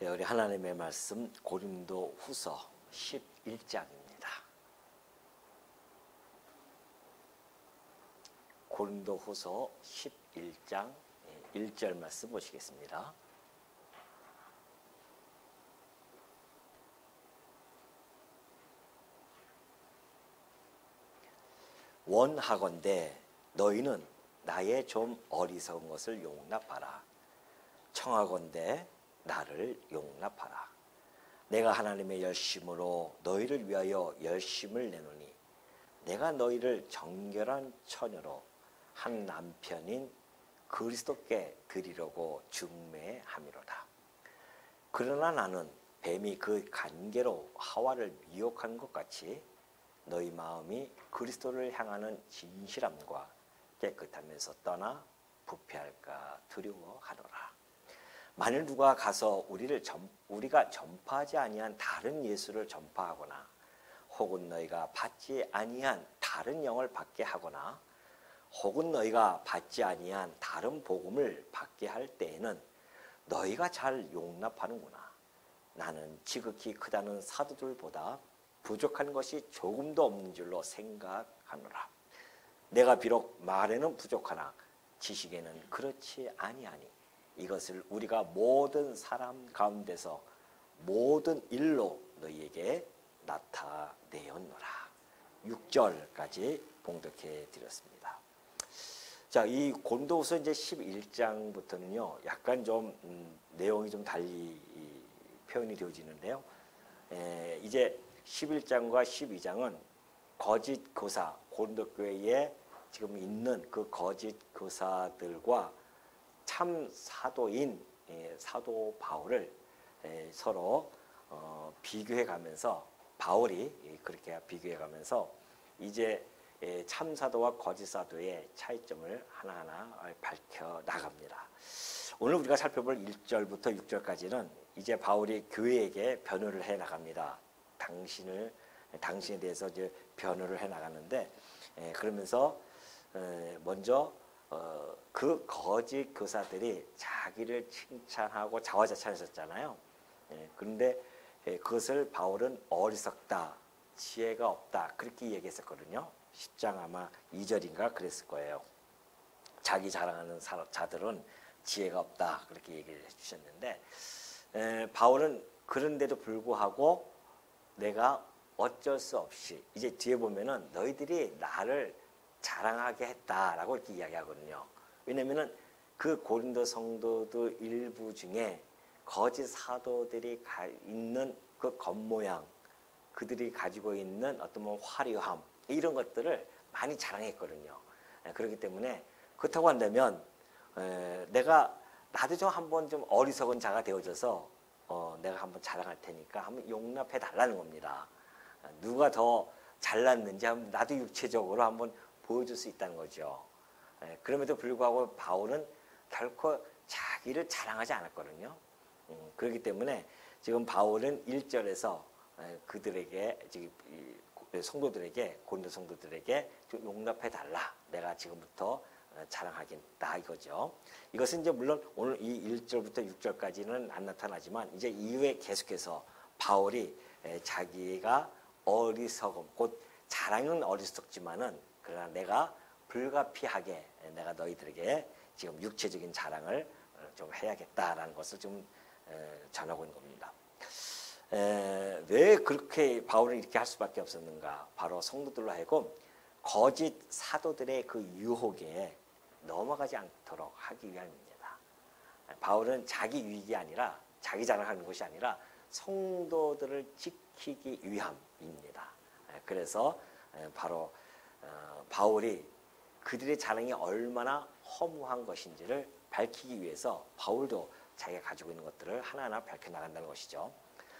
네, 우리 하나님의 말씀 고린도 후서 11장입니다. 고린도 후서 11장 1절 말씀 보시겠습니다. 원하건대 너희는 나의 좀 어리석은 것을 용납하라. 청하건대 나를 용납하라. 내가 하나님의 열심으로 너희를 위하여 열심을 내노니 내가 너희를 정결한 처녀로 한 남편인 그리스도께 드리려고 중매함이로다. 그러나 나는 뱀이 그 관계로 하와를 미혹한 것 같이 너희 마음이 그리스도를 향하는 진실함과 깨끗하면서 떠나 부패할까 두려워하노라. 만일 누가 가서 우리가 전파하지 아니한 다른 예수를 전파하거나 혹은 너희가 받지 아니한 다른 영을 받게 하거나 혹은 너희가 받지 아니한 다른 복음을 받게 할 때에는 너희가 잘 용납하는구나. 나는 지극히 크다는 사도들보다 부족한 것이 조금도 없는 줄로 생각하노라. 내가 비록 말에는 부족하나 지식에는 그렇지 아니하니 이것을 우리가 모든 사람 가운데서 모든 일로 너희에게 나타내었노라. 6절까지 봉독해 드렸습니다. 자, 이 고린도후서 이제 11장부터는요, 약간 좀 내용이 좀 달리 표현이 되어지는데요. 이제 11장과 12장은 거짓 교사, 고린도 교회에 지금 있는 그 거짓 교사들과 참 사도인 사도 바울을 서로 비교해 가면서, 바울이 그렇게 비교해 가면서 이제 참 사도와 거짓 사도의 차이점을 하나하나 밝혀 나갑니다. 오늘 우리가 살펴볼 1절부터 6절까지는 이제 바울이 교회에게 변호를 해 나갑니다. 당신에 대해서 이제 변호를 해 나가는데, 그러면서 먼저 그 거짓 교사들이 자기를 칭찬하고 자화자찬했었잖아요. 그런데 그것을 바울은 어리석다, 지혜가 없다, 그렇게 얘기했었거든요. 10장 아마 2절인가 그랬을 거예요. 자기 자랑하는 자들은 지혜가 없다, 그렇게 얘기를 해주셨는데, 바울은 그런데도 불구하고 내가 어쩔 수 없이, 이제 뒤에 보면은 너희들이 나를 자랑하게 했다라고 이렇게 이야기하거든요. 왜냐면은 그 고린도 성도들 일부 중에 거짓 사도들이 있는 그 겉모양, 그들이 가지고 있는 어떤 화려함, 이런 것들을 많이 자랑했거든요. 그렇기 때문에 그렇다고 한다면 나도 좀 한번 좀 어리석은 자가 되어져서 내가 한번 자랑할 테니까 한번 용납해 달라는 겁니다. 누가 더 잘났는지 한번 나도 육체적으로 한번 보여줄 수 있다는 거죠. 그럼에도 불구하고 바울은 결코 자기를 자랑하지 않았거든요. 그렇기 때문에 지금 바울은 1절에서 그들에게, 성도들에게, 고린도 성도들에게 좀 용납해 달라. 내가 지금부터 자랑하겠다, 이거죠. 이것은 이제 물론 오늘 이 1절부터 6절까지는 안 나타나지만 이제 이후에 계속해서 바울이 자기가 어리석음, 곧 자랑은 어리석지만은 그러나 내가 불가피하게 내가 너희들에게 지금 육체적인 자랑을 좀 해야겠다라는 것을 좀 전하고 있는 겁니다. 왜 그렇게 바울은 이렇게 할 수밖에 없었는가? 바로 성도들로 하여금 거짓 사도들의 그 유혹에 넘어가지 않도록 하기 위함입니다. 바울은 자기 유익이 아니라, 자기 자랑하는 것이 아니라 성도들을 지키기 위함입니다. 그래서 바로 바울이 그들의 자랑이 얼마나 허무한 것인지를 밝히기 위해서 바울도 자기가 가지고 있는 것들을 하나하나 밝혀나간다는 것이죠.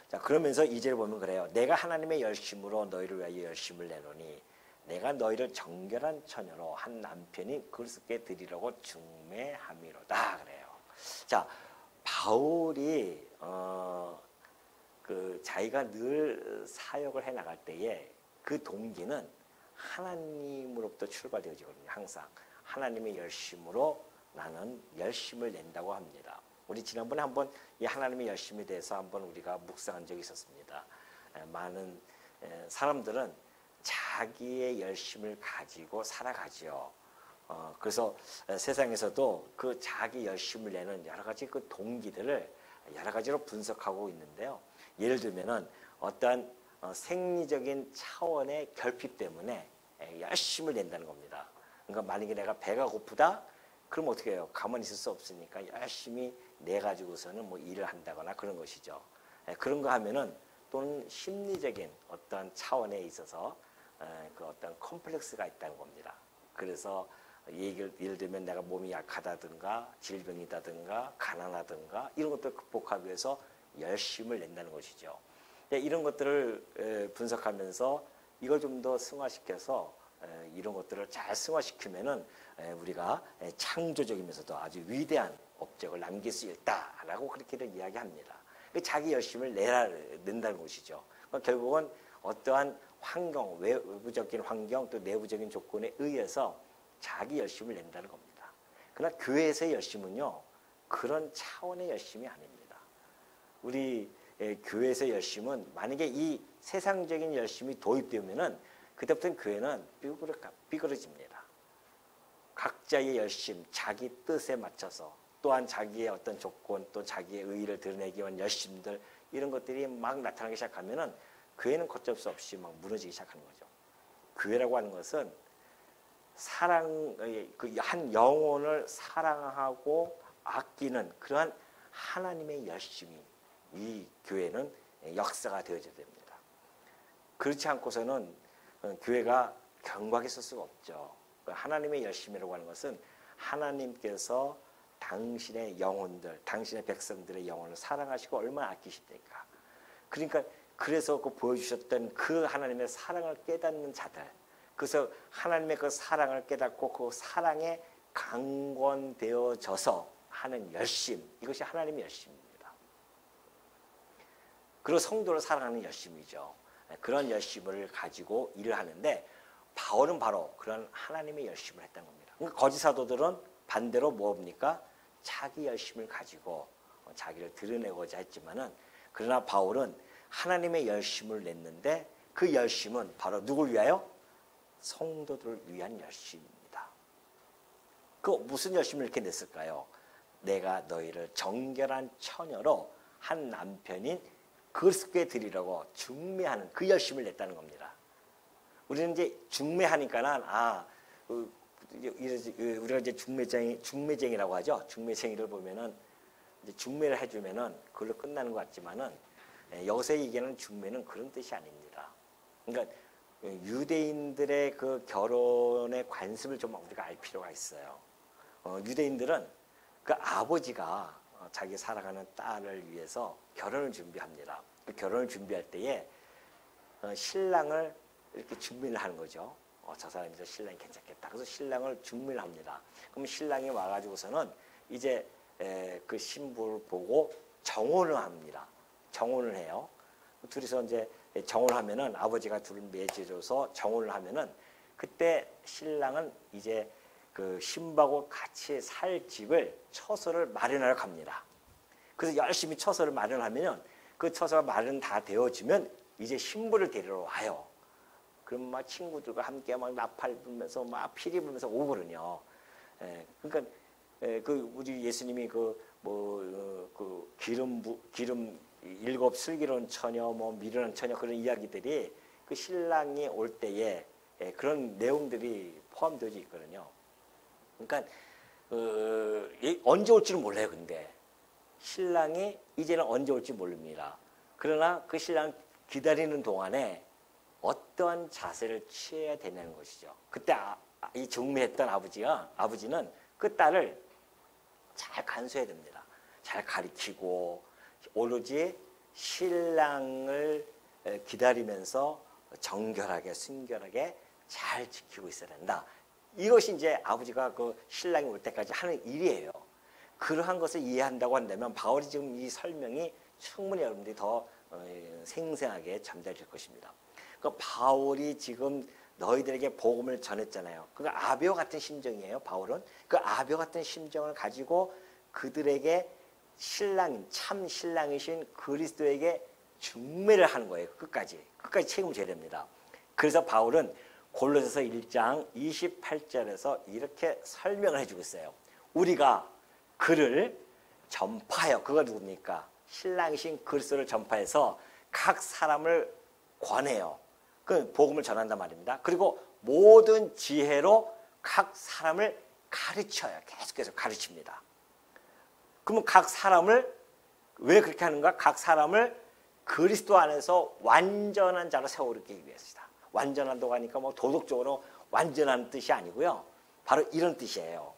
자, 그러면서 2절을 보면 그래요. 내가 하나님의 열심으로 너희를 위하여 열심을 내노니 내가 너희를 정결한 처녀로 한 남편이 그리스도께 드리려고 중매함이로다, 그래요. 자, 바울이 자기가 늘 사역을 해 나갈 때에 그 동기는 하나님으로부터 출발되어지거든요. 항상 하나님의 열심으로 나는 열심을 낸다고 합니다. 우리 지난번에 한번 이 하나님의 열심에 대해서 한번 우리가 묵상한 적이 있었습니다. 많은 사람들은 자기의 열심을 가지고 살아가지요. 그래서 세상에서도 그 자기 열심을 내는 여러 가지 그 동기들을 여러 가지로 분석하고 있는데요. 예를 들면은 어떠한 생리적인 차원의 결핍 때문에 열심을 낸다는 겁니다. 그러니까 만약에 내가 배가 고프다, 그럼 어떻게 해요? 가만히 있을 수 없으니까 열심히 내 가지고서는 뭐 일을 한다거나 그런 것이죠. 그런 거 하면은 또는 심리적인 어떤 차원에 있어서 그 어떤 컴플렉스가 있다는 겁니다. 그래서 예를 들면 내가 몸이 약하다든가 질병이다든가 가난하든가 이런 것들을 극복하기 위해서 열심을 낸다는 것이죠. 이런 것들을 분석하면서 이걸 좀 더 승화시켜서 이런 것들을 잘 승화시키면은 우리가 창조적이면서도 아주 위대한 업적을 남길 수 있다라고 그렇게들 이야기합니다. 자기 열심을 낸다는 것이죠. 그러니까 결국은 어떠한 환경, 외부적인 환경 또 내부적인 조건에 의해서 자기 열심을 낸다는 겁니다. 그러나 교회에서의 열심은요, 그런 차원의 열심이 아닙니다. 우리 교회에서의 열심은 만약에 이 세상적인 열심이 도입되면은 그때부터는 교회는 삐그러집니다. 각자의 열심, 자기 뜻에 맞춰서 또한 자기의 어떤 조건 또 자기의 의의를 드러내기 위한 열심들 이런 것들이 막 나타나기 시작하면은 교회는 걷잡을 수 없이 막 무너지기 시작하는 거죠. 교회라고 하는 것은 한 영혼을 사랑하고 아끼는 그러한 하나님의 열심이 이 교회는 역사가 되어져야 됩니다. 그렇지 않고서는 교회가 견고하게 설 수가 없죠. 하나님의 열심이라고 하는 것은 하나님께서 당신의 영혼들, 당신의 백성들의 영혼을 사랑하시고 얼마나 아끼십니까? 그러니까 그래서 그 보여주셨던 그 하나님의 사랑을 깨닫는 자들, 그래서 하나님의 그 사랑을 깨닫고 그 사랑에 강권되어져서 하는 열심, 이것이 하나님의 열심입니다. 그리고 성도를 사랑하는 열심이죠. 그런 열심을 가지고 일을 하는데 바울은 바로 그런 하나님의 열심을 했다는 겁니다. 그러니까 거짓 사도들은 반대로 뭡니까? 자기 열심을 가지고 자기를 드러내고자 했지만은 그러나 바울은 하나님의 열심을 냈는데 그 열심은 바로 누굴 위하여? 성도들을 위한 열심입니다. 그 무슨 열심을 이렇게 냈을까요? 내가 너희를 정결한 처녀로 한 남편인 그리스도께 드리려고 중매하는 그 열심을 냈다는 겁니다. 우리는 이제 중매하니까는 우리가 이제 중매쟁이라고 하죠. 중매쟁이를 보면은 이제 중매를 해주면은 그걸로 끝나는 것 같지만은 여기서 얘기하는 중매는 그런 뜻이 아닙니다. 그러니까 유대인들의 그 결혼의 관습을 좀 우리가 알 필요가 있어요. 유대인들은 그 아버지가 자기 사랑하는 딸을 위해서 결혼을 준비합니다. 그 결혼을 준비할 때에 신랑을 이렇게 준비를 하는 거죠. 저 사람이 저 신랑이 괜찮겠다. 그래서 신랑을 준비를 합니다. 그럼 신랑이 와가지고서는 이제 그 신부를 보고 정혼을 합니다. 정혼을 해요. 둘이서 이제 정혼을 하면은 아버지가 둘을 맺어줘서 정혼을 하면은 그때 신랑은 이제 그 신부하고 같이 살 집을 처소를 마련하러 갑니다. 그래서 열심히 처소를 마련하면 그 처소가 마련 다 되어지면 이제 신부를 데리러 와요. 그럼 막 친구들과 함께 막 나팔 불면서 막 피리 불면서 오거든요. 그러니까 그 우리 예수님이 그 기름 일곱 슬기로운 처녀 뭐 미련한 처녀 그런 이야기들이 그 신랑이 올 때에 그런 내용들이 포함되어 있거든요. 그러니까 언제 올지는 몰라요. 근데 신랑이 이제는 언제 올지 모릅니다. 그러나 그 신랑 기다리는 동안에 어떠한 자세를 취해야 되냐는 것이죠. 그때 이 중매했던 아버지는 그 딸을 잘 간수해야 됩니다. 잘 가리키고 오로지 신랑을 기다리면서 정결하게 순결하게 잘 지키고 있어야 된다. 이것이 이제 아버지가 그 신랑이 올 때까지 하는 일이에요. 그러한 것을 이해한다고 한다면 바울이 지금 이 설명이 충분히 여러분들이 더 생생하게 전달될 것입니다. 그 바울이 지금 너희들에게 복음을 전했잖아요. 그 아비와 같은 심정이에요. 바울은 그 아비와 같은 심정을 가지고 그들에게 신랑, 참 신랑이신 그리스도에게 중매를 하는 거예요. 끝까지 책임을 져야 됩니다. 그래서 바울은 골로새서 1장 28절에서 이렇게 설명을 해주고 있어요. 우리가 그를 전파하여, 그가 누굽니까? 신랑이신 그리스도를 전파해서 각 사람을 권해요. 그 복음을 전한단 말입니다. 그리고 모든 지혜로 각 사람을 가르쳐요. 계속해서 가르칩니다. 그러면 각 사람을 왜 그렇게 하는가? 각 사람을 그리스도 안에서 완전한 자로 세우기 위해서다. 완전한다고 하니까 뭐 도덕적으로 완전한 뜻이 아니고요. 바로 이런 뜻이에요.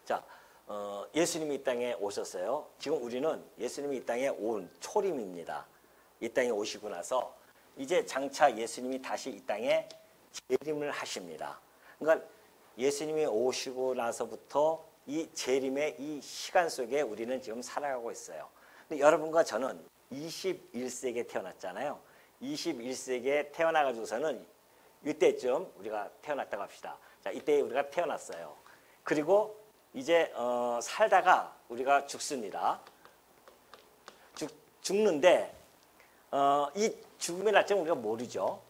자, 예수님이 이 땅에 오셨어요. 지금 우리는 예수님이 이 땅에 온 초림입니다. 이 땅에 오시고 나서 이제 장차 예수님이 다시 이 땅에 재림을 하십니다. 그러니까 예수님이 오시고 나서부터 이 재림의 이 시간 속에 우리는 지금 살아가고 있어요. 근데 여러분과 저는 21세기에 태어났잖아요. 21세기에 태어나가지고서는 이때쯤 우리가 태어났다고 합시다. 자, 이때 우리가 태어났어요. 그리고 이제 살다가 우리가 죽습니다. 죽는데 이 죽음의 날짜는 우리가 모르죠.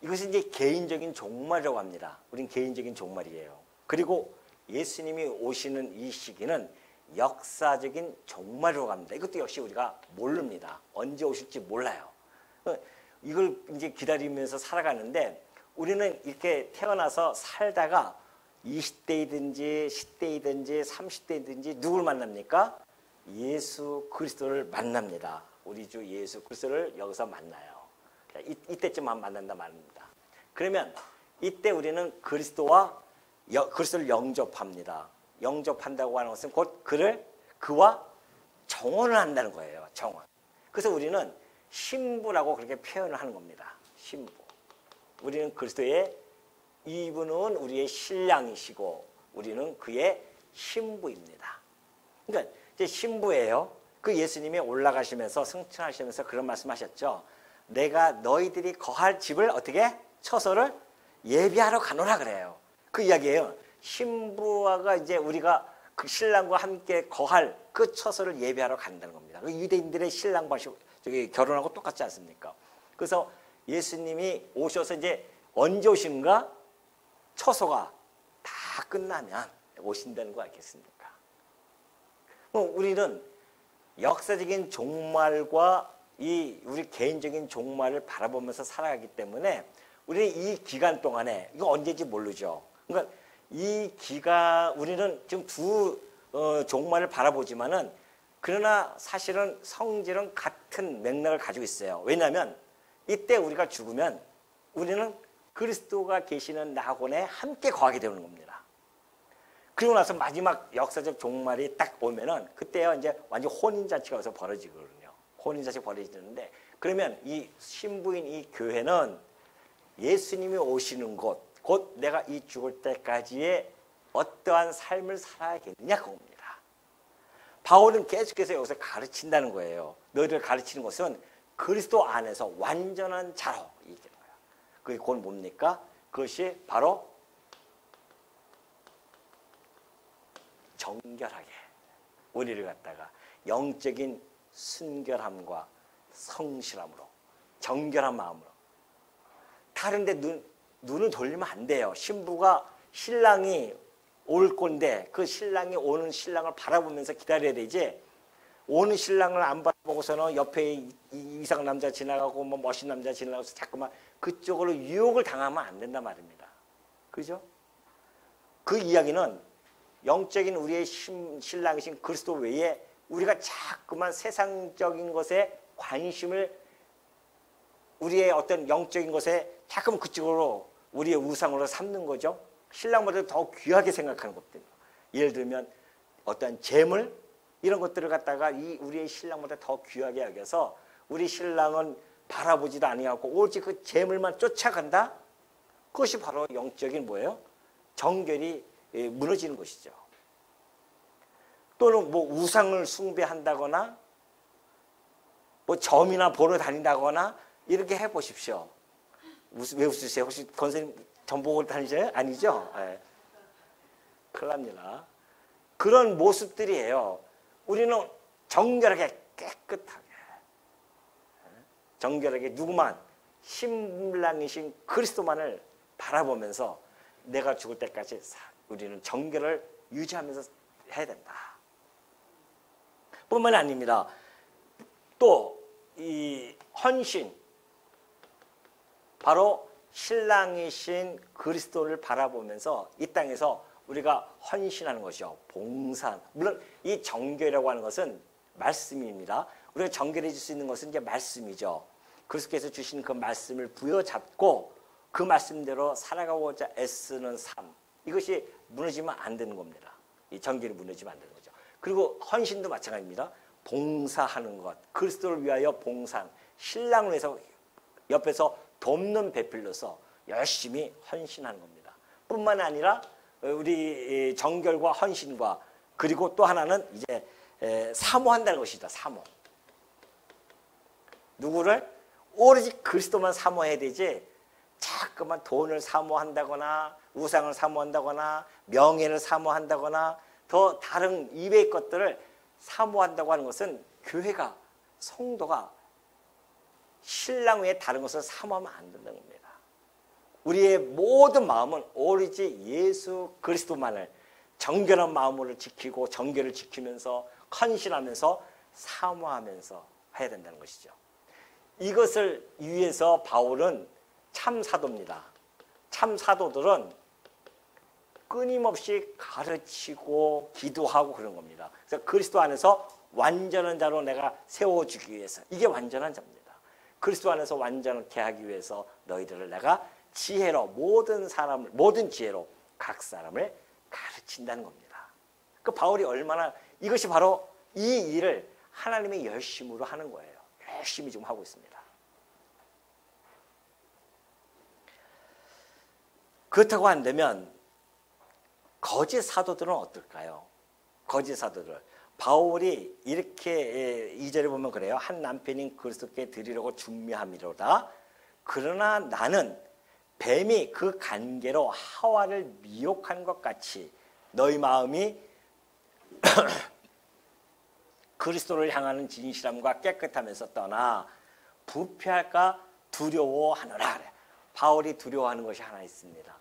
이것이 이제 개인적인 종말이라고 합니다. 우린 개인적인 종말이에요. 그리고 예수님이 오시는 이 시기는 역사적인 종말이라고 합니다. 이것도 역시 우리가 모릅니다. 언제 오실지 몰라요. 이걸 이제 기다리면서 살아가는데 우리는 이렇게 태어나서 살다가 20대이든지 10대이든지 30대이든지 누굴 만납니까? 예수 그리스도를 만납니다. 우리 주 예수 그리스도를 여기서 만나요. 이때쯤만 만난다 말입니다. 그러면 이때 우리는 그리스도를 영접합니다. 영접한다고 하는 것은 곧 그와 정혼을 한다는 거예요. 정혼. 그래서 우리는 신부라고 그렇게 표현을 하는 겁니다. 신부. 우리는 그리스도의, 이분은 우리의 신랑이시고 우리는 그의 신부입니다. 그러니까 이제 신부예요. 그 예수님이 올라가시면서 승천하시면서 그런 말씀하셨죠. 내가 너희들이 거할 집을 어떻게? 처소를 예비하러 가노라 그래요. 그 이야기예요. 신부가 이제 우리가 그 신랑과 함께 거할 그 처소를 예비하러 간다는 겁니다. 그 유대인들의 신랑과 저기 결혼하고 똑같지 않습니까? 그래서 예수님이 오셔서 이제 언제 오시는가? 처소가 다 끝나면 오신다는 거 알겠습니까? 우리는 역사적인 종말과 이 우리 개인적인 종말을 바라보면서 살아가기 때문에 우리는 이 기간 동안에 이거 언제인지 모르죠. 그러니까 이 기간 우리는 지금 두 종말을 바라보지만은 그러나 사실은 성질은 같은 맥락을 가지고 있어요. 왜냐하면 이때 우리가 죽으면 우리는 그리스도가 계시는 낙원에 함께 거하게 되는 겁니다. 그리고 나서 마지막 역사적 종말이 딱 오면은 그때야 이제 완전 혼인잔치가 와서 벌어지거든요. 혼인잔치 벌어지는데 그러면 이 신부인 이 교회는 예수님이 오시는 곳, 곧 내가 이 죽을 때까지의 어떠한 삶을 살아야겠느냐 그겁니다. 바울은 계속해서 여기서 가르친다는 거예요. 너희를 가르치는 것은 그리스도 안에서 완전한 자로 이기는 거예요. 그게 곧 뭡니까? 그것이 바로 정결하게 우리를 갖다가 영적인 순결함과 성실함으로 정결한 마음으로 다른데 눈을 돌리면 안 돼요. 신부가 신랑이 올 건데 그 신랑이 오는 신랑을 바라보면서 기다려야 되지. 오는 신랑을 안 바라보고서는 옆에 이상 남자 지나가고 뭐 멋진 남자 지나가서 자꾸만 그쪽으로 유혹을 당하면 안 된단 말입니다. 그죠? 그 이야기는 영적인 우리의 신랑이신 그리스도 외에 우리가 자꾸만 세상적인 것에 관심을 우리의 어떤 영적인 것에 자꾸만 그쪽으로 우리의 우상으로 삼는 거죠. 신랑보다 더 귀하게 생각하는 것들. 예를 들면 어떤 재물 이런 것들을 갖다가 우리의 신랑보다 더 귀하게 여겨서 우리 신랑은 바라보지도 아니하고 오직 그 재물만 쫓아간다. 그것이 바로 영적인 뭐예요? 정결이 무너지는 것이죠. 또는 뭐 우상을 숭배한다거나 뭐 점이나 보러 다닌다거나 이렇게 해보십시오. 왜 웃으세요? 혹시 권사님 전복을 다니세요? 아니죠? 네. 큰일 납니다. 그런 모습들이에요. 우리는 정결하게 깨끗하게 정결하게 누구만 신랑이신 그리스도만을 바라보면서 내가 죽을 때까지 우리는 정결을 유지하면서 해야 된다. 뿐만 아닙니다. 또 이 헌신, 바로 신랑이신 그리스도를 바라보면서 이 땅에서 우리가 헌신하는 것이요, 봉사. 물론 이 정결이라고 하는 것은 말씀입니다. 우리가 정결해질 수 있는 것은 이제 말씀이죠. 그리스도께서 주신 그 말씀을 부여잡고 그 말씀대로 살아가고자 애쓰는 삶, 이것이 무너지면 안 되는 겁니다. 이 정결이 무너지면 안 되는 거죠. 그리고 헌신도 마찬가지입니다. 봉사하는 것, 그리스도를 위하여 봉사하는, 신랑을 위해서 옆에서 돕는 배필로서 열심히 헌신하는 겁니다. 뿐만 아니라 우리 정결과 헌신과, 그리고 또 하나는 이제 사모한다는 것이다. 사모. 누구를? 오로지 그리스도만 사모해야 되지, 자꾸만 돈을 사모한다거나 우상을 사모한다거나 명예를 사모한다거나 더 다른 이외의 것들을 사모한다고 하는 것은 교회가, 성도가 신랑 외에 다른 것을 사모하면 안 된다는 겁니다. 우리의 모든 마음은 오로지 예수 그리스도만을 정결한 마음으로 지키고 정결을 지키면서 헌신하면서 사모하면서 해야 된다는 것이죠. 이것을 위해서 바울은 참 사도입니다. 참 사도들은 끊임없이 가르치고 기도하고 그런 겁니다. 그래서 그리스도 안에서 완전한 자로 내가 세워주기 위해서, 이게 완전한 자입니다. 그리스도 안에서 완전하게 하기 위해서 너희들을 내가 지혜로, 모든 지혜로 각 사람을 가르친다는 겁니다. 그 바울이 얼마나, 이것이 바로 이 일을 하나님의 열심으로 하는 거예요. 열심히 지금 하고 있습니다. 그렇다고 한다면 거짓 사도들은 어떨까요? 거짓 사도들. 바울이 이렇게 2절에 보면 그래요. 한 남편인 그리스도께 드리려고 준비함이로다. 그러나 나는 뱀이 그 관계로 하와를 미혹한 것 같이 너희 마음이 그리스도를 향하는 진실함과 깨끗하면서 떠나 부패할까 두려워하노라. 바울이 두려워하는 것이 하나 있습니다.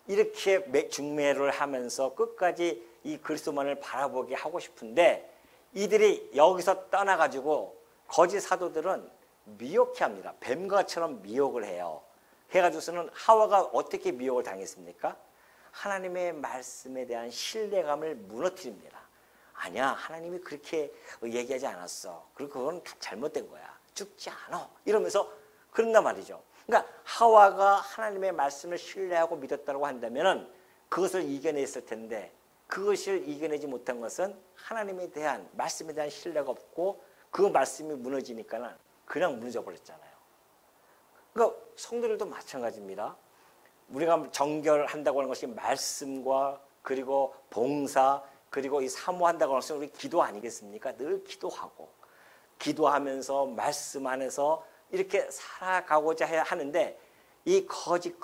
이렇게 중매를 하면서 끝까지 이 그리스도만을 바라보게 하고 싶은데 이들이 여기서 떠나가지고 거짓 사도들은 미혹해 합니다. 뱀과처럼 미혹을 해요. 해가지고서는 하와가 어떻게 미혹을 당했습니까? 하나님의 말씀에 대한 신뢰감을 무너뜨립니다. 아니야, 하나님이 그렇게 얘기하지 않았어. 그리고 그건 다 잘못된 거야. 죽지 않아. 이러면서 그런단 말이죠. 그러니까 하와가 하나님의 말씀을 신뢰하고 믿었다고 한다면 그것을 이겨냈을 텐데, 그것을 이겨내지 못한 것은 하나님에 대한, 말씀에 대한 신뢰가 없고 그 말씀이 무너지니까 그냥 무너져 버렸잖아요. 그러니까 성도들도 마찬가지입니다. 우리가 정결한다고 하는 것이 말씀과 그리고 봉사 그리고 이 사모한다고 하는 것은 우리 기도 아니겠습니까? 늘 기도하고 기도하면서 말씀 안에서 이렇게 살아가고자 해야 하는데, 이 거짓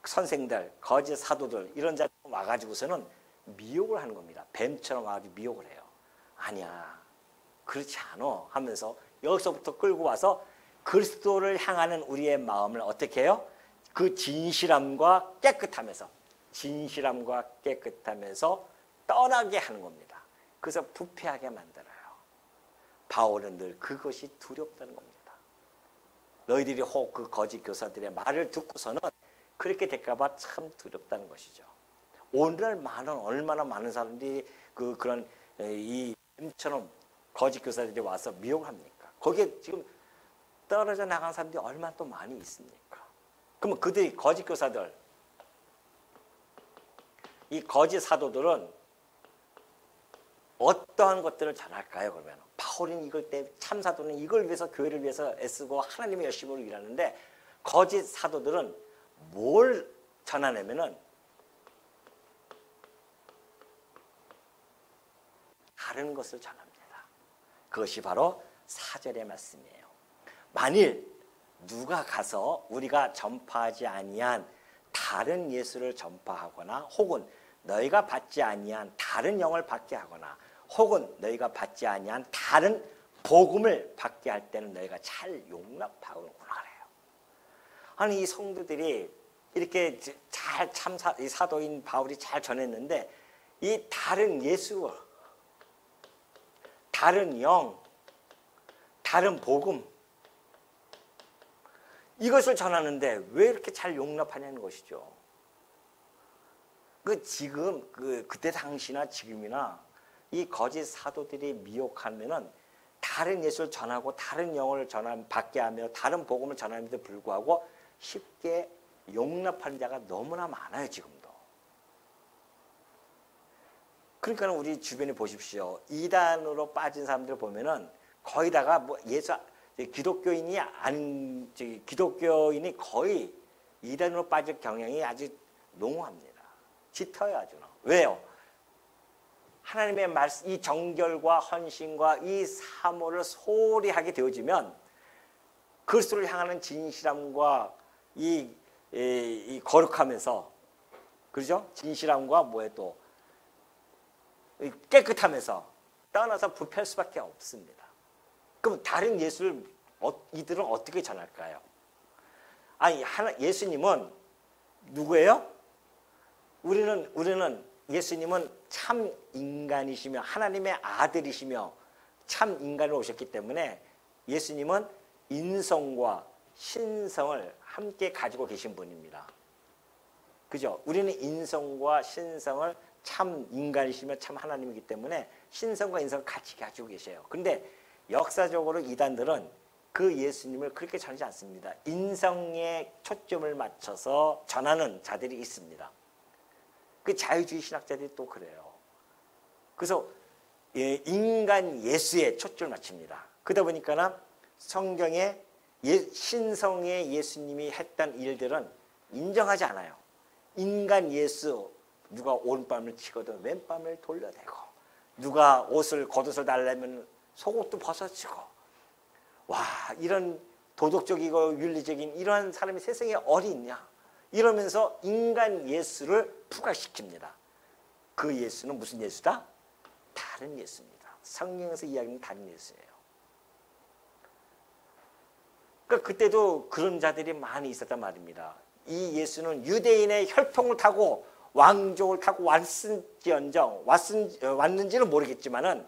선생들, 거짓 사도들 이런 자들 와가지고서는 미혹을 하는 겁니다. 뱀처럼 와가지고 미혹을 해요. 아니야, 그렇지 않아 하면서 여기서부터 끌고 와서 그리스도를 향하는 우리의 마음을 어떻게 해요? 그 진실함과 깨끗함에서, 진실함과 깨끗함에서 떠나게 하는 겁니다. 그래서 부패하게 만들어요. 바울은 늘 그것이 두렵다는 겁니다. 너희들이 혹 그 거짓 교사들의 말을 듣고서는 그렇게 될까봐 참 두렵다는 것이죠. 오늘날 얼마나 많은 사람들이 그런 이 뱀처럼 거짓 교사들이 와서 미혹을 합니까? 거기에 지금 떨어져 나간 사람들이 얼마나 또 많이 있습니까? 그러면 그들이 거짓 교사들, 이 거짓 사도들은 어떠한 것들을 잘할까요? 그러면 바울은 이걸 때 참사도는 이걸 위해서, 교회를 위해서 애쓰고 하나님의 열심으로 일하는데, 거짓 사도들은 뭘 전하냐면은 다른 것을 전합니다. 그것이 바로 4절의 말씀이에요. 만일 누가 가서 우리가 전파하지 아니한 다른 예수를 전파하거나 혹은 너희가 받지 아니한 다른 영을 받게 하거나 혹은 너희가 받지 아니한 다른 복음을 받게 할 때는 너희가 잘 용납하는구나 그래요. 아니 이 성도들이 이렇게 잘 이 사도인 바울이 잘 전했는데 이 다른 예수, 다른 영, 다른 복음 이것을 전하는데 왜 이렇게 잘 용납하냐는 것이죠. 지금 그때 당시나 지금이나 이 거짓 사도들이 미혹하면은 다른 예수를 전하고 다른 영을 받게 하며 다른 복음을 전함에도 불구하고 쉽게 용납하는 자가 너무나 많아요 지금도. 그러니까 우리 주변에 보십시오. 이단으로 빠진 사람들 보면은 거의 다가 뭐 기독교인이 거의 이단으로 빠질 경향이 아주 농후합니다. 짙어요 아주. 왜요? 하나님의 말씀, 이 정결과 헌신과 이 사모를 소홀히 하게 되어지면 그리스도를 향하는 진실함과 이 거룩하면서, 그렇죠? 진실함과 또 깨끗하면서 떠나서 부패할 수밖에 없습니다. 그럼 다른 예수를 이들은 어떻게 전할까요? 아니 예수님은 누구예요? 우리는 예수님은 참 인간이시며 하나님의 아들이시며 참 인간으로 오셨기 때문에 예수님은 인성과 신성을 함께 가지고 계신 분입니다. 그죠? 우리는 인성과 신성을 참 인간이시며 참 하나님이기 때문에 신성과 인성을 같이 가지고 계셔요. 그런데 역사적으로 이단들은 그 예수님을 그렇게 전하지 않습니다. 인성에 초점을 맞춰서 전하는 자들이 있습니다. 그 자유주의 신학자들이 또 그래요. 그래서 인간 예수에 초점을 맞춥니다. 그러다 보니까 성경에 신성의 예수님이 했던 일들은 인정하지 않아요. 인간 예수, 누가 오른밤을 치거든 왼밤을 돌려대고, 누가 겉옷을 달라면 속옷도 벗어지고, 와 이런 도덕적이고 윤리적인 이러한 사람이 세상에 어디 있냐 이러면서 인간 예수를 부각시킵니다. 그 예수는 무슨 예수다? 다른 예수입니다. 성경에서 이야기하는 다른 예수예요. 그러니까 그때도 그런 자들이 많이 있었단 말입니다. 이 예수는 유대인의 혈통을 타고 왕족을 타고 왔는지는 모르겠지만은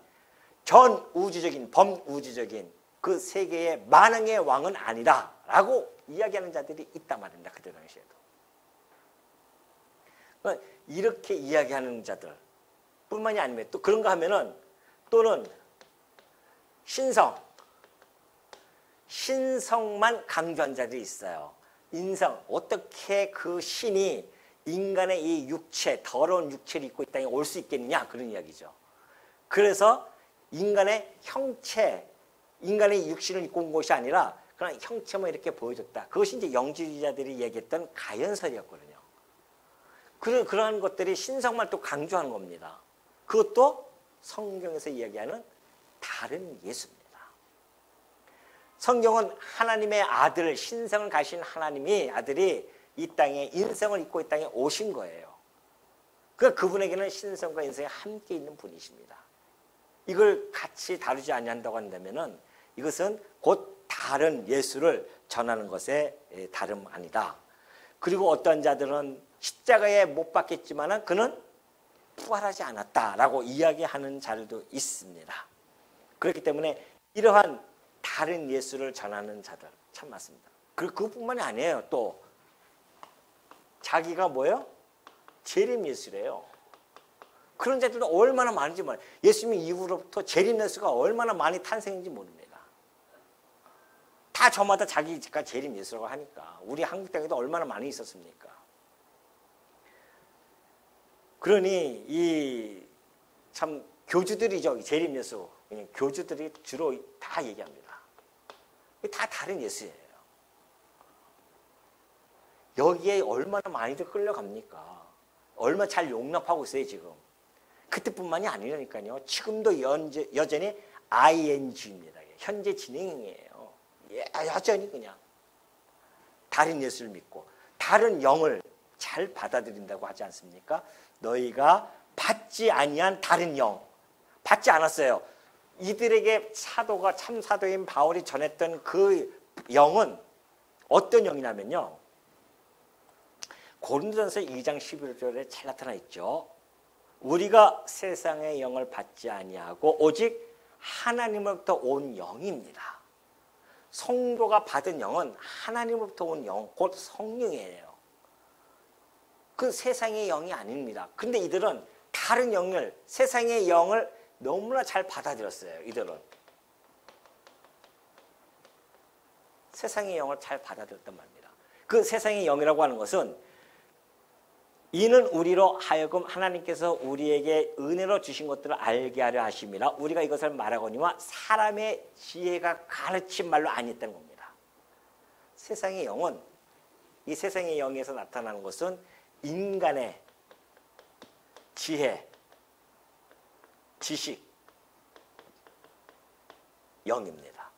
전 우주적인 범우주적인 그 세계의 만왕의 왕은 아니다라고 이야기하는 자들이 있단 말입니다. 그때 당시에도. 그러니까 이렇게 이야기하는 자들 뿐만이 아니면 또 그런가 하면은 또는 신성만 강조한 자들이 있어요. 인성, 어떻게 그 신이 인간의 이 육체, 더러운 육체를 입고 이 땅에 올 수 있겠느냐 그런 이야기죠. 그래서 인간의 형체, 인간의 육신을 입고 온 것이 아니라 그냥 형체만 이렇게 보여줬다. 그것이 이제 영지주의자들이 얘기했던 가연설이었거든요. 그러한 것들이 신성만 또 강조하는 겁니다. 그것도 성경에서 이야기하는 다른 예수입니다. 성경은 하나님의 아들, 신성을 가신 하나님이 아들이 이 땅에 인성을 입고 이 땅에 오신 거예요. 그러니까 그분에게는 신성과 인성이 함께 있는 분이십니다. 이걸 같이 다루지 아니한다고 한다면은 이것은 곧 다른 예수를 전하는 것에 다름 아니다. 그리고 어떤 자들은 십자가에 못 박혔지만은 그는 부활하지 않았다라고 이야기하는 자들도 있습니다. 그렇기 때문에 이러한 다른 예수를 전하는 자들 참 많습니다. 그것뿐만이 아니에요. 또 자기가 뭐예요? 재림 예수래요. 그런 자들도 얼마나 많은지 몰라요. 예수님 이후로부터 재림 예수가 얼마나 많이 탄생인지 모릅니다. 다 저마다 자기가 재림 예수라고 하니까 우리 한국 땅에도 얼마나 많이 있었습니까? 그러니 이 참 교주들이죠. 재림 예수. 교주들이 주로 다 얘기합니다. 다 다른 예수예요. 여기에 얼마나 많이들 끌려갑니까? 얼마나 잘 용납하고 있어요 지금. 그때뿐만이 아니라니까요. 지금도 여전히 ing입니다. 현재 진행형이에요. 여전히 그냥 다른 예수를 믿고 다른 영을 잘 받아들인다고 하지 않습니까? 너희가 받지 아니한 다른 영, 받지 않았어요. 이들에게 사도가 참 사도인 바울이 전했던 그 영은 어떤 영이냐면요. 고린도전서 2장 11절에 잘 나타나 있죠. 우리가 세상의 영을 받지 아니하고 오직 하나님으로부터 온 영입니다. 성도가 받은 영은 하나님으로부터 온 영, 곧 성령이에요. 그 세상의 영이 아닙니다. 근데 이들은 다른 영을, 세상의 영을 너무나 잘 받아들였어요. 이들은 세상의 영을 잘 받아들였단 말입니다. 그 세상의 영이라고 하는 것은 이는 우리로 하여금 하나님께서 우리에게 은혜로 주신 것들을 알게 하려 하심이라 우리가 이것을 말하거니와 사람의 지혜가 가르친 말로 아니었다는 겁니다. 세상의 영은, 이 세상의 영에서 나타나는 것은 인간의 지혜, 지식, 영입니다.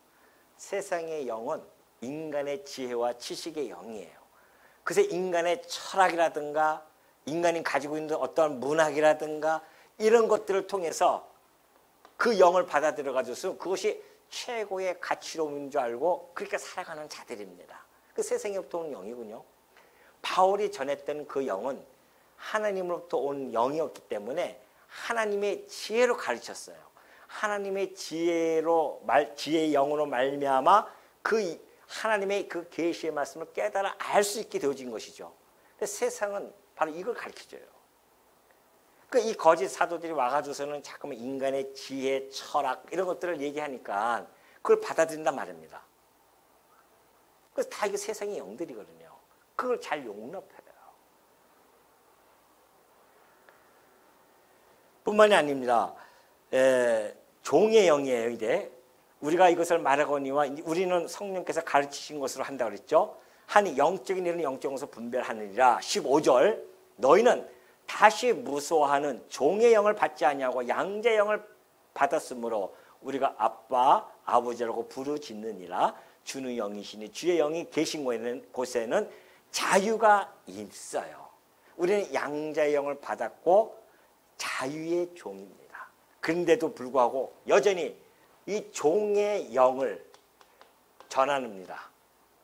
세상의 영은 인간의 지혜와 지식의 영이에요. 그래서 인간의 철학이라든가 인간이 가지고 있는 어떤 문학이라든가 이런 것들을 통해서 그 영을 받아들여가지고 그것이 최고의 가치로운 줄 알고 그렇게 살아가는 자들입니다. 그 세상에부터 온 영이군요. 바울이 전했던 그 영은 하나님으로부터 온 영이었기 때문에 하나님의 지혜로 가르쳤어요. 하나님의 지혜의 영으로 말미암아 그 하나님의 그 계시의 말씀을 깨달아 알 수 있게 되어진 것이죠. 근데 세상은 바로 이걸 가르쳐줘요. 그러니까 이 거짓 사도들이 와가지고서는 자꾸만 인간의 지혜, 철학 이런 것들을 얘기하니까 그걸 받아들인단 말입니다. 그래서 다 이게 세상의 영들이거든요. 그걸 잘 용납해요. 뿐만이 아닙니다. 종의 영이에요. 이제 우리가 이것을 말하거니와 우리는 성령께서 가르치신 것으로 한다고 그랬죠. 하니 영적인 일은 영적으로서 분별하느니라. 15절 너희는 다시 무소하는 종의 영을 받지 아니하고 양자의 영을 받았으므로 우리가 아빠 아버지라고 부르짖느니라. 주는 영이시니 주의 영이 계신 곳에는 자유가 있어요. 우리는 양자의 영을 받았고 자유의 종입니다. 그런데도 불구하고 여전히 이 종의 영을 전합니다.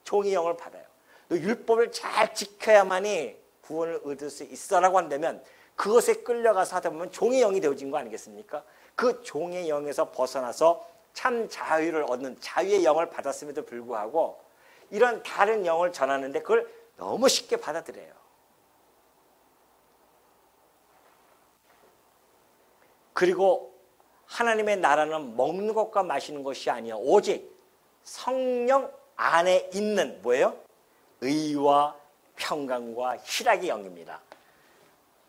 종의 영을 받아요. 너 율법을 잘 지켜야만이 구원을 얻을 수 있어라고 한다면 그것에 끌려가서 하다 보면 종의 영이 되어진 거 아니겠습니까? 그 종의 영에서 벗어나서 참 자유를 얻는 자유의 영을 받았음에도 불구하고 이런 다른 영을 전하는데 그걸 너무 쉽게 받아들여요. 그리고 하나님의 나라는 먹는 것과 마시는 것이 아니야. 오직 성령 안에 있는 뭐예요? 의와 평강과 희락의 영입니다.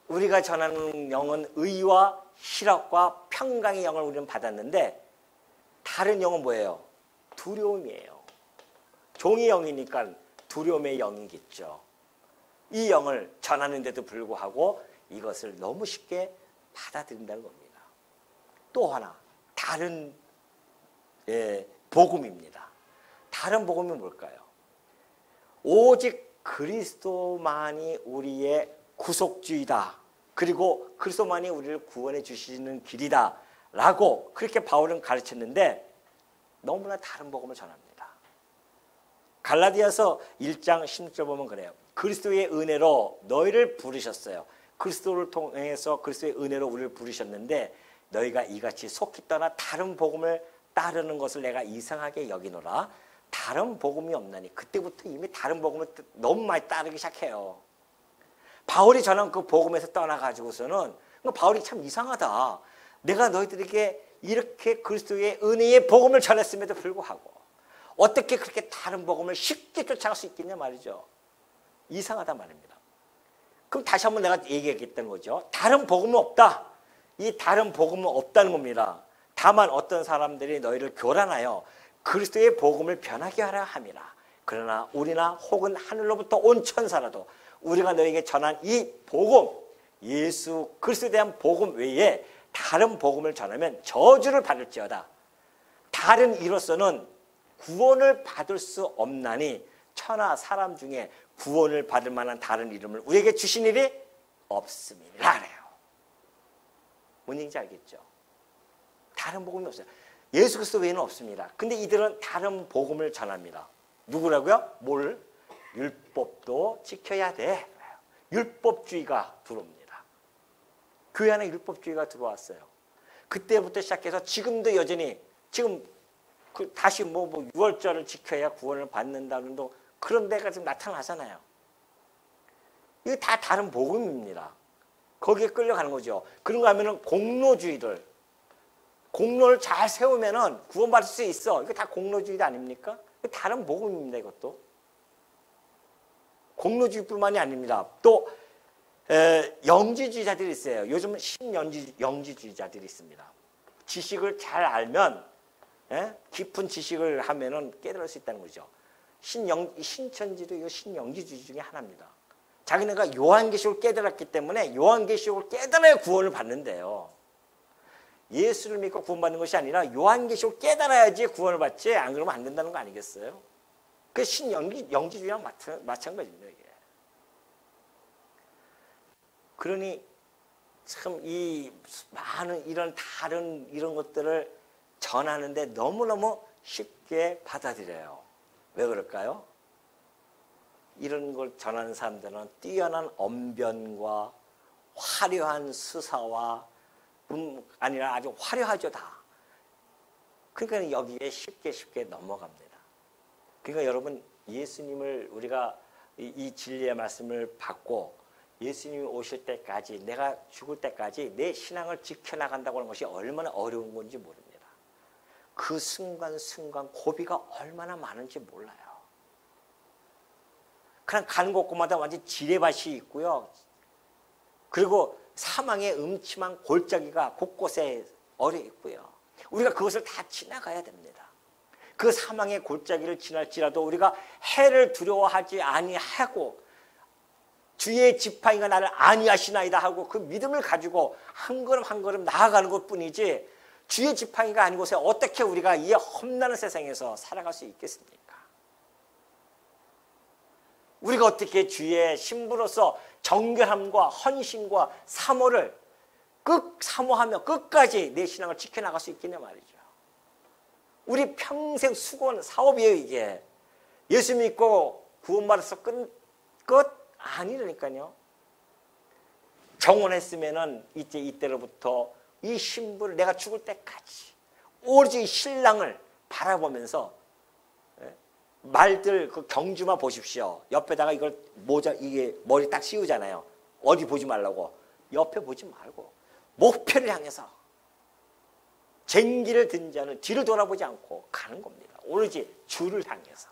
우리가 전하는 영은 의와 희락과 평강의 영을 우리는 받았는데 다른 영은 뭐예요? 두려움이에요. 종의 영이니까 두려움의 영이겠죠. 이 영을 전하는데도 불구하고 이것을 너무 쉽게 받아들인다는 겁니다. 또 하나 다른 복음입니다. 다른 복음이 뭘까요? 오직 그리스도만이 우리의 구속주이다. 그리고 그리스도만이 우리를 구원해 주시는 길이다. 라고 그렇게 바울은 가르쳤는데 너무나 다른 복음을 전합니다. 갈라디아서 1장 16절 보면 그래요. 그리스도의 은혜로 너희를 부르셨어요. 그리스도를 통해서 그리스도의 은혜로 우리를 부르셨는데 너희가 이같이 속히 떠나 다른 복음을 따르는 것을 내가 이상하게 여기노라. 다른 복음이 없나니. 그때부터 이미 다른 복음을 너무 많이 따르기 시작해요. 바울이 전한 그 복음에서 떠나가지고서는 바울이 참 이상하다. 내가 너희들에게 이렇게 그리스도의 은혜의 복음을 전했음에도 불구하고 어떻게 그렇게 다른 복음을 쉽게 쫓아갈 수 있겠냐 말이죠. 이상하단 말입니다. 그럼 다시 한번 내가 얘기하겠다는 거죠. 다른 복음은 없다. 이 다른 복음은 없다는 겁니다. 다만 어떤 사람들이 너희를 교란하여 그리스도의 복음을 변하게 하려 함이라. 그러나 우리나 혹은 하늘로부터 온 천사라도 우리가 너희에게 전한 이 복음, 예수 그리스도에 대한 복음 외에 다른 복음을 전하면 저주를 받을지어다. 다른 이로서는 구원을 받을 수 없나니 천하 사람 중에 구원을 받을 만한 다른 이름을 우리에게 주신 일이 없습니다. 그래요. 뭔 얘기인지 알겠죠? 다른 복음이 없어요. 예수 그리스도 외에는 없습니다. 근데 이들은 다른 복음을 전합니다. 누구라고요? 뭘? 율법도 지켜야 돼. 율법주의가 들어옵니다. 교회 안에 율법주의가 들어왔어요. 그때부터 시작해서 지금도 여전히 지금 다시 뭐 6월절을 지켜야 구원을 받는다는 그런 데가 지금 나타나잖아요. 이게 다 다른 복음입니다. 거기에 끌려가는 거죠. 그런가 하면은 공로주의들. 공로를 잘 세우면은 구원받을 수 있어. 이거 다 공로주의 아닙니까? 다른 복음입니다, 이것도. 공로주의뿐만이 아닙니다. 또 영지주의자들이 있어요. 요즘은 신영지주의자들이 있습니다. 지식을 잘 알면 깊은 지식을 하면은 깨달을 수 있다는 거죠. 신천지도 이거 신영지주의 중에 하나입니다. 자기네가 요한계시록을 깨달았기 때문에 요한계시록을 깨달아야 구원을 받는데요. 예수를 믿고 구원받는 것이 아니라 요한계시록을 깨달아야지 구원을 받지, 안 그러면 안 된다는 거 아니겠어요? 그 신영지주의랑 마찬가지입니다. 이게. 그러니 참 이 많은 이런 다른 이런 것들을 전하는데 너무너무 쉽게 받아들여요. 왜 그럴까요? 이런 걸 전하는 사람들은 뛰어난 언변과 화려한 수사와 아니라 아주 화려하죠 다. 그러니까 여기에 쉽게 넘어갑니다. 그러니까 여러분 예수님을 우리가 이 진리의 말씀을 받고 예수님이 오실 때까지 내가 죽을 때까지 내 신앙을 지켜나간다고 하는 것이 얼마나 어려운 건지 모릅니다. 그 순간순간 고비가 얼마나 많은지 몰라요. 그냥 가는 곳곳마다 완전 지뢰밭이 있고요. 그리고 사망의 음침한 골짜기가 곳곳에 어려 있고요. 우리가 그것을 다 지나가야 됩니다. 그 사망의 골짜기를 지날지라도 우리가 해를 두려워하지 아니하고 주의 지팡이가 나를 안위하시나이다 하고 그 믿음을 가지고 한 걸음 한 걸음 나아가는 것뿐이지 주의 지팡이가 아닌 곳에 어떻게 우리가 이 험난한 세상에서 살아갈 수 있겠습니까? 우리가 어떻게 주의 신부로서 정결함과 헌신과 사모를 사모하며 끝까지 내 신앙을 지켜나갈 수 있겠냐 말이죠. 우리 평생 수고한 사업이에요 이게. 예수 믿고 구원받아서 끝? 아니라니까요. 정혼했으면은 이때로부터 이 신부를 내가 죽을 때까지 오로지 신랑을 바라보면서 말들 그 경주만 보십시오. 옆에다가 이걸 이게 머리 딱 씌우잖아요. 어디 보지 말라고. 옆에 보지 말고 목표를 향해서 쟁기를 든 자는 뒤를 돌아보지 않고 가는 겁니다. 오로지 주를 향해서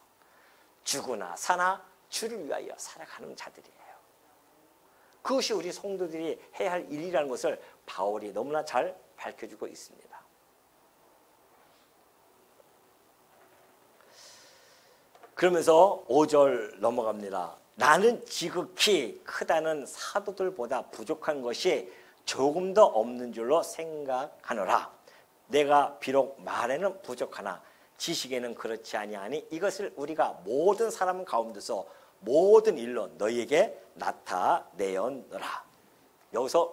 죽으나 사나 주를 위하여 살아가는 자들이에요. 그것이 우리 성도들이 해야 할 일이라는 것을 바울이 너무나 잘 밝혀주고 있습니다. 그러면서 5절 넘어갑니다. 나는 지극히 크다는 사도들보다 부족한 것이 조금 더 없는 줄로 생각하노라. 내가 비록 말에는 부족하나 지식에는 그렇지 아니하니 이것을 우리가 모든 사람 가운데서 모든 일로 너희에게 나타내었노라. 여기서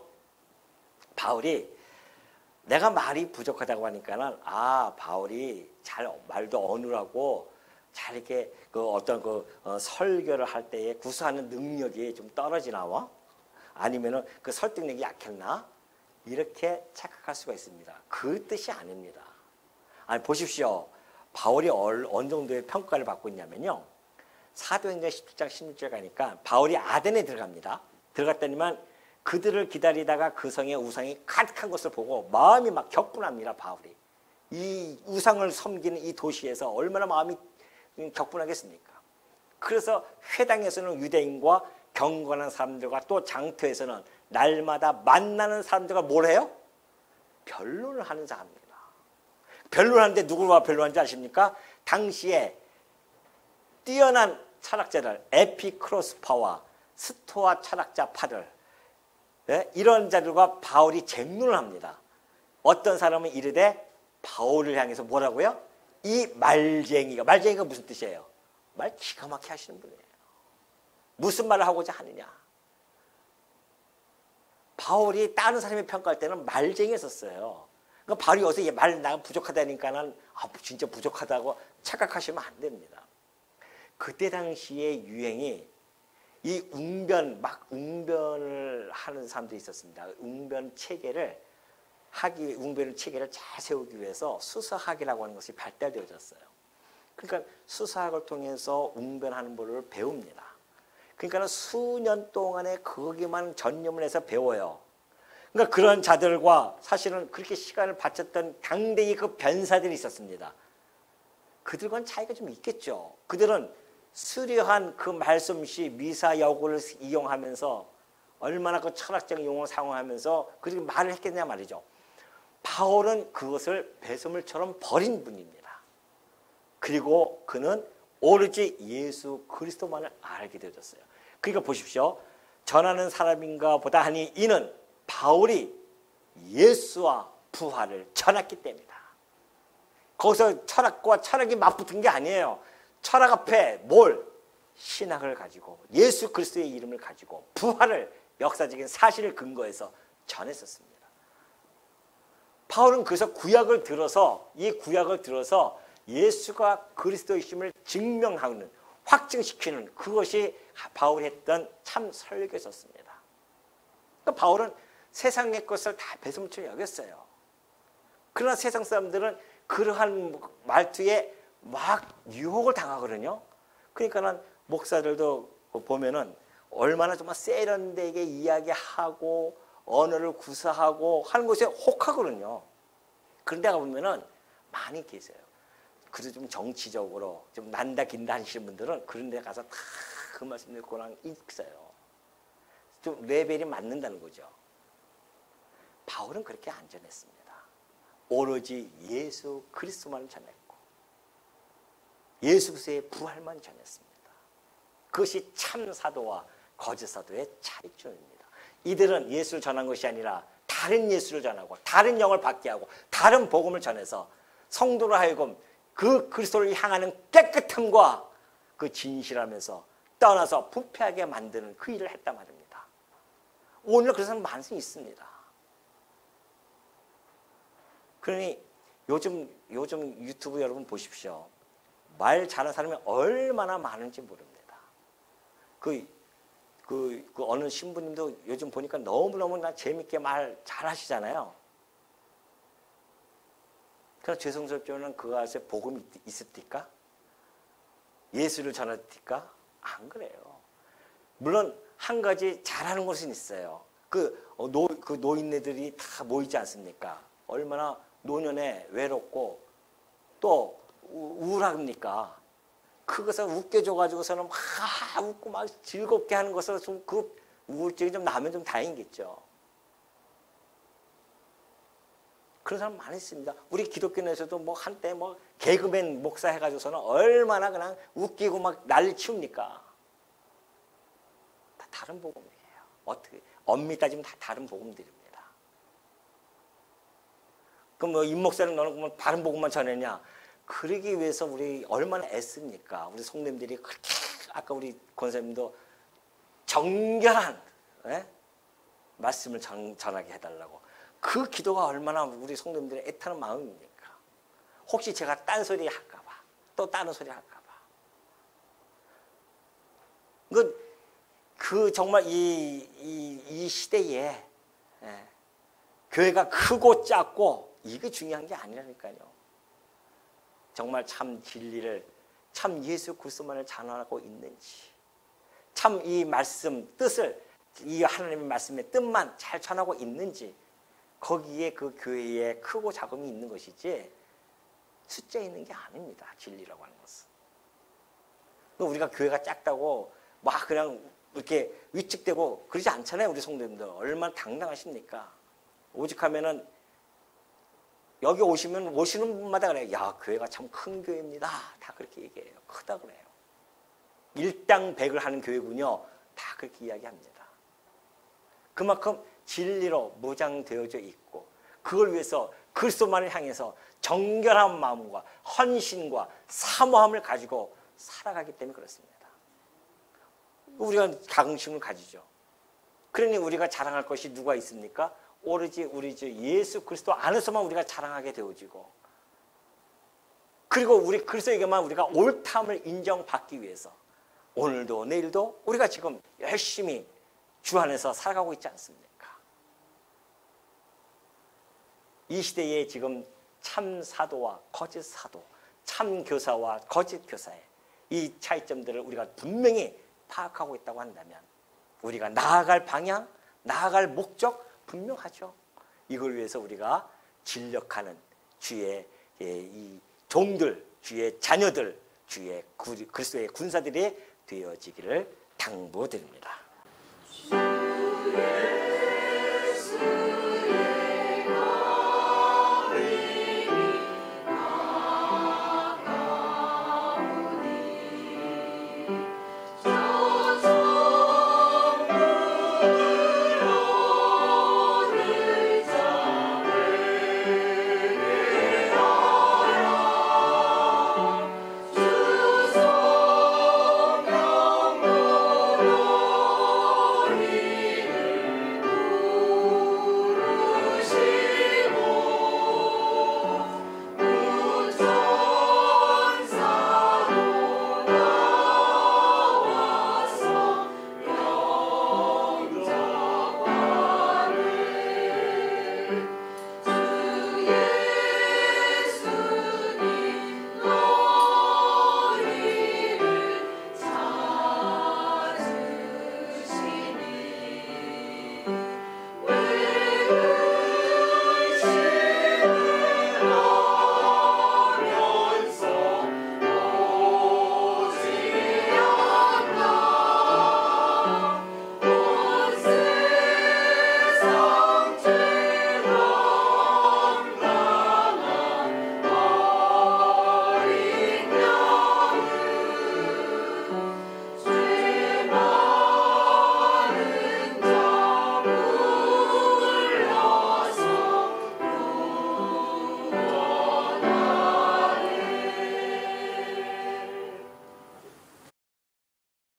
바울이 내가 말이 부족하다고 하니까는 바울이 잘 말도 어눌하고 잘 이렇게 설교를 할 때에 구사하는 능력이 좀 떨어지나 아니면은 그 설득력이 약했나 이렇게 착각할 수가 있습니다. 그 뜻이 아닙니다. 아니 보십시오. 바울이 어느 정도의 평가를 받고 있냐면요. 사도행전 17장 16절 가니까 바울이 아덴에 들어갑니다. 들어갔더니만 그들을 기다리다가 그 성에 우상이 가득한 것을 보고 마음이 막 격분합니다. 바울이. 이 우상을 섬기는 이 도시에서 얼마나 마음이 격분하겠습니까? 그래서 회당에서는 유대인과 경건한 사람들과 또 장터에서는 날마다 만나는 사람들과 뭘 해요? 변론을 하는 사람입니다. 변론하는데 누구와 변론하는지 아십니까? 당시에 뛰어난 철학자들 에피크로스파와 스토아 철학자파들 이런 자들과 바울이 쟁론을 합니다. 어떤 사람은 이르되 바울을 향해서 뭐라고요? 이 말쟁이가 무슨 뜻이에요? 말 기가 막히게 하시는 분이에요. 무슨 말을 하고자 하느냐. 바울이 다른 사람이 평가할 때는 말쟁이였었어요. 그러니까 바울이 여기서 말 나가 부족하다니까는 진짜 부족하다고 착각하시면 안 됩니다. 그때 당시의 유행이 이 웅변을 하는 사람들이 있었습니다. 웅변 체계를 잘 세우기 위해서 수사학이라고 하는 것이 발달되어졌어요. 그러니까 수사학을 통해서 웅변하는 법을 배웁니다. 그러니까 수년 동안에 거기만 전념을 해서 배워요. 그러니까 그런 자들과 사실은 그렇게 시간을 바쳤던 당대의 그 변사들이 있었습니다. 그들과는 차이가 좀 있겠죠. 그들은 수려한 그 말솜씨, 미사여구를 이용하면서 얼마나 그 철학적인 용어를 사용하면서 그렇게 말을 했겠냐 말이죠. 바울은 그것을 배설물처럼 버린 분입니다. 그리고 그는 오로지 예수 그리스도만을 알게 되어졌어요. 그러니까 보십시오. 전하는 사람인가 보다 하니 이는 바울이 예수와 부활을 전했기 때문이다. 거기서 철학이 맞붙은 게 아니에요. 철학 앞에 뭘? 신학을 가지고 예수 그리스도의 이름을 가지고 부활을 역사적인 사실을 근거해서 전했었습니다. 바울은 그래서 구약을 들어서 예수가 그리스도이심을 증명하는, 확증시키는 그것이 바울이 했던 참 설교였습니다. 그러니까 바울은 세상의 것을 다 배설물처럼 여겼어요. 그러나 세상 사람들은 그러한 말투에 막 유혹을 당하거든요. 그러니까 목사들도 보면은 얼마나 정말 세련되게 이야기하고 언어를 구사하고 하는 것에 혹하거든요. 그런 데가 보면은 많이 계세요. 그래서 좀 정치적으로 좀 난다 긴다 하시는 분들은 그런 데 가서 다 그 말씀 듣고 있어요. 좀 레벨이 맞는다는 거죠. 바울은 그렇게 안 전했습니다. 오로지 예수 그리스도만 전했고 예수 그리스도의 부활만 전했습니다. 그것이 참 사도와 거짓 사도의 차이점입니다. 이들은 예수를 전한 것이 아니라 다른 예수를 전하고 다른 영을 받게 하고 다른 복음을 전해서 성도로 하여금 그 그리스도를 향하는 깨끗함과 그 진실하면서 떠나서 부패하게 만드는 그 일을 했단 말입니다. 오늘 그런 사람 많이 있습니다. 그러니 요즘 유튜브 여러분 보십시오. 말 잘하는 사람이 얼마나 많은지 모릅니다. 그 어느 신부님도 요즘 보니까 너무너무 재밌게 말 잘하시잖아요. 그래서 죄송스럽지만 그 안에 복음이 있습니까? 예수를 전했습니까? 안 그래요. 물론 한 가지 잘하는 것은 있어요. 그 노인네들이 다 모이지 않습니까? 얼마나 노년에 외롭고 또 우울합니까? 그것을 웃겨줘가지고서는 막 웃고 막 즐겁게 하는 것으로 좀 그 우울증이 좀 나면 좀 다행이겠죠. 그런 사람 많이 있습니다. 우리 기독교에서도 뭐 한때 뭐 개그맨 목사 해가지고서는 얼마나 그냥 웃기고 막 난리 치웁니까? 다 다른 복음이에요. 어떻게 엄밀히 따지면 다 다른 복음들입니다. 그럼 뭐 임 목사는 너는 그러면 다른 복음만 전했냐? 그러기 위해서 우리 얼마나 애씁니까? 우리 성도님들이 그렇게 아까 우리 권사님도 정결한 말씀을 전하게 해달라고. 그 기도가 얼마나 우리 성도님들의 애타는 마음입니까? 혹시 제가 딴소리 할까봐 또 다른 소리 할까봐. 그 정말 이 시대에 교회가 크고 작고 이게 중요한 게 아니라니까요. 정말 참 진리를 참 예수 그리스도만을 전하고 있는지 참 이 말씀 뜻을 이 하나님의 말씀의 뜻만 잘 전하고 있는지 거기에 그 교회에 크고 작음이 있는 것이지 숫자에 있는 게 아닙니다. 진리라고 하는 것은. 우리가 교회가 작다고 막 그냥 이렇게 위축되고 그러지 않잖아요. 우리 성도님들 얼마나 당당하십니까? 오직 하면은 여기 오시는 분마다 그래요. 야, 교회가 참 큰 교회입니다. 다 그렇게 얘기해요. 크다 그래요. 일당백을 하는 교회군요. 다 그렇게 이야기합니다. 그만큼 진리로 무장되어져 있고 그걸 위해서 그리스도만을 향해서 정결한 마음과 헌신과 사모함을 가지고 살아가기 때문에 그렇습니다. 우리가 자긍심을 가지죠. 그러니 우리가 자랑할 것이 누가 있습니까? 오로지 우리 주 예수 그리스도 안에서만 우리가 자랑하게 되어지고, 그리고 우리 그리스도에게만 우리가 옳다함을 인정받기 위해서 오늘도 내일도 우리가 지금 열심히 주 안에서 살아가고 있지 않습니까? 이 시대에 지금 참 사도와 거짓 사도, 참 교사와 거짓 교사의 이 차이점들을 우리가 분명히 파악하고 있다고 한다면 우리가 나아갈 방향, 나아갈 목적 분명하죠. 이걸 위해서 우리가 진력하는 주의 이 종들, 주의 자녀들, 주의 그리스도의 군사들이 되어지기를 당부드립니다.